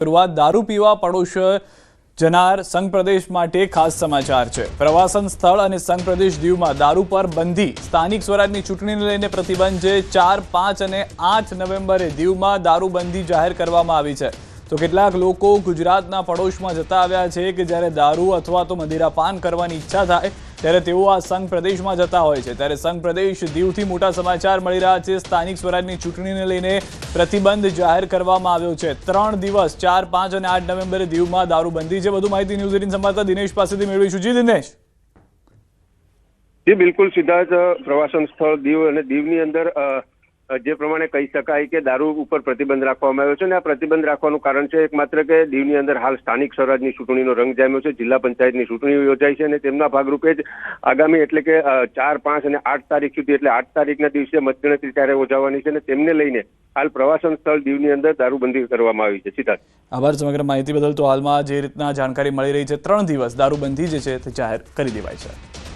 શરૂઆત દારૂ પીવા પડોશ જનાર સંઘ પ્રદેશ માટે ખાસ સમાચાર છે। પ્રવાસન સ્થળ અને સંઘ પ્રદેશ દીવમાં દારૂ પર બંધી। સ્થાનિક સ્વરાજની ચૂંટણીને લઈને પ્રતિબંધ છે। 4, 5 અને 8 નવેમ્બરે દીવમાં દારૂબંધી જાહેર કરવામાં આવી છે। તો કેટલાક લોકો ગુજરાતના પડોશમાં જતા આવ્યા છે કે જ્યારે દારૂ અથવા તો મદિરાપાન કરવાની ઈચ્છા થાય ત્યારે તેઓ આ સંઘ પ્રદેશમાં જતા હોય છે। ત્યારે સંઘ પ્રદેશ દીવથી મોટા સમાચાર મળી રહ્યા છે। સ્થાનિક સ્વરાજની ચૂંટણીને લઈને પ્રતિબંધ જાહેર કરવામાં આવ્યો છે। 3 દિવસ 4, 5 અને 8 નવેમ્બરે દીવમાં દારૂબંધી છે। વધુ માહિતી ન્યૂઝ 18 સંવાદદાતા દિનેશ પાસેથી મેળવીશું। જી દિનેશ। જી બિલકુલ સીધા જ પ્રવાસન સ્થળ દીવ અને દીવની અંદર જે પ્રમાણે કહી શકાય કે દારૂ ઉપર પ્રતિબંધ રાખવામાં આવ્યો છે અને આ પ્રતિબંધ રાખવાનું કારણ છે એકમાત્ર કે દીવની અંદર હાલ સ્થાનિક સ્વરાજની ચૂંટણીનો રંગ જામ્યો છે। જિલ્લા પંચાયતની ચૂંટણી યોજાઈ છે અને તેમના ભાગરૂપે જ આગામી એટલે કે 4, 5 અને 8 તારીખ સુધી એટલે 8 તારીખના દિવસે મતગણતરી ત્યારે યોજાવાની છે અને તેમને લઈને હાલ પ્રવાસન સ્થળ દીવની અંદર દારૂબંધી કરવામાં આવી છે। સીધા આભાર સમગ્ર માહિતી બદલ। તો હાલમાં જે રીતના જાણકારી મળી રહી છે 3 દિવસ દારૂબંધી જે છે તે જાહેર કરી દેવાય છે।